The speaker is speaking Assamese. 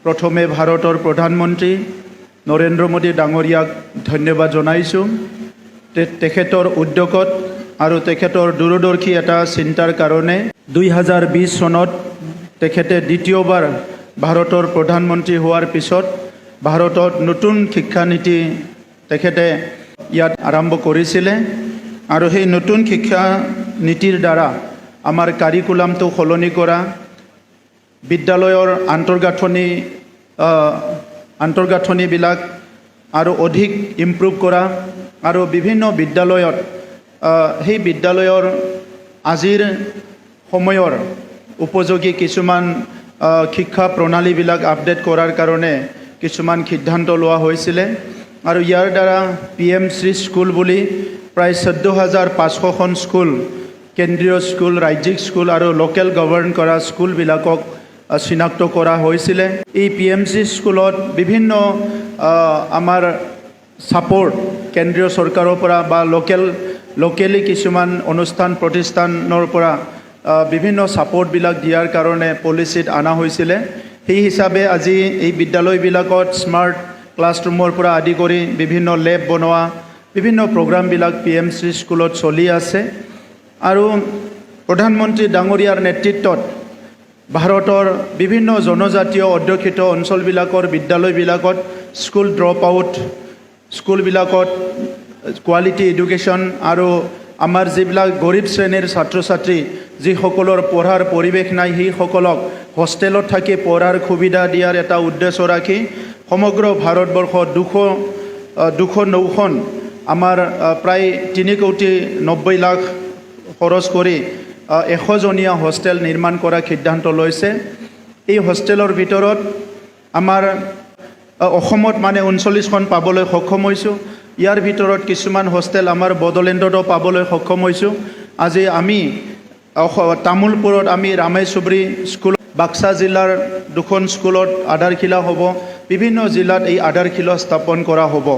প্ৰথমে ভাৰতৰ প্ৰধানমন্ত্ৰী নৰেন্দ্ৰ মোদী ডাঙৰীয়াক ধন্যবাদ জনাইছোঁ। তেখেতৰ উদ্যোগত আৰু তেখেতৰ দূৰদৰ্শী এটা চিন্তাৰ কাৰণে 2020 চনত তেখেতে দ্বিতীয়বাৰ ভাৰতৰ প্ৰধানমন্ত্ৰী হোৱাৰ পিছত ভাৰতত নতুন শিক্ষা নীতি তেখেতে ইয়াত আৰম্ভ কৰিছিলে আৰু সেই নতুন শিক্ষা নীতিৰ দ্বাৰা আমাৰ কাৰিকুলামটো সলনি কৰা, বিদ্যালয়ৰ আন্তৰ্গাঁথনিবিলাক আৰু অধিক ইম্প্ৰুভ কৰা আৰু বিভিন্ন বিদ্যালয়ত সেই বিদ্যালয়ৰ আজিৰ সময়ৰ উপযোগী কিছুমান শিক্ষা প্ৰণালীবিলাক আপডেট কৰাৰ কাৰণে কিছুমান সিদ্ধান্ত লোৱা হৈছিলে আৰু ইয়াৰ দ্বাৰা PMশ্ৰী স্কুল বুলি প্ৰায় 14,500খন স্কুল, কেন্দ্ৰীয় স্কুল, ৰাজ্যিক স্কুল আৰু লোকেল গভৰ্ণ কৰা স্কুলবিলাকক চিনাক্ত কৰা হৈছিলে। এই PMশ্ৰী স্কুলত বিভিন্ন আমাৰ ছাপোৰ্ট কেন্দ্ৰীয় চৰকাৰৰ পৰা বা লোকেলি কিছুমান অনুষ্ঠান প্ৰতিষ্ঠানৰ পৰা বিভিন্ন ছাপোৰ্টবিলাক দিয়াৰ কাৰণে পলিচিত অনা হৈছিলে। সেই হিচাপে আজি এই বিদ্যালয়বিলাকত স্মাৰ্ট ক্লাছৰুমৰ পৰা আদি কৰি বিভিন্ন লেব বনোৱা, বিভিন্ন প্ৰগ্ৰামবিলাক PMশ্ৰী স্কুলত চলি আছে আৰু প্ৰধানমন্ত্ৰী ডাঙৰীয়াৰ নেতৃত্বত ভাৰতৰ বিভিন্ন জনজাতীয় অধ্যুষিত অঞ্চলবিলাকৰ বিদ্যালয়বিলাকত স্কুল ড্ৰপ আউট, স্কুলবিলাকত কোৱালিটি এডুকেশ্যন আৰু আমাৰ যিবিলাক গৰীব শ্ৰেণীৰ ছাত্ৰ ছাত্ৰী যিসকলৰ পঢ়াৰ পৰিৱেশ নাই সেইসকলক হোষ্টেলত থাকি পঢ়াৰ সুবিধা দিয়াৰ এটা উদ্দেশ্য ৰাখি সমগ্ৰ ভাৰতবৰ্ষত 209খন আমাৰ প্ৰায় 3,90 লাখ খৰচ কৰি 100জনীয়া হোষ্টেল নিৰ্মাণ কৰাৰ সিদ্ধান্ত লৈছে। এই হোষ্টেলৰ ভিতৰত আমাৰ অসমত 39খন পাবলৈ সক্ষম হৈছোঁ। ইয়াৰ ভিতৰত কিছুমান হোষ্টেল আমাৰ বড়োলেণ্ডতো পাবলৈ সক্ষম হৈছোঁ। আজি আমি তামোলপুৰত আমি ৰামেশ্বৰী স্কুল, বাক্সা জিলাৰ 2খন স্কুলত আধাৰশিলা হ'ব, বিভিন্ন জিলাত এই আধাৰশিলা স্থাপন কৰা হ'ব।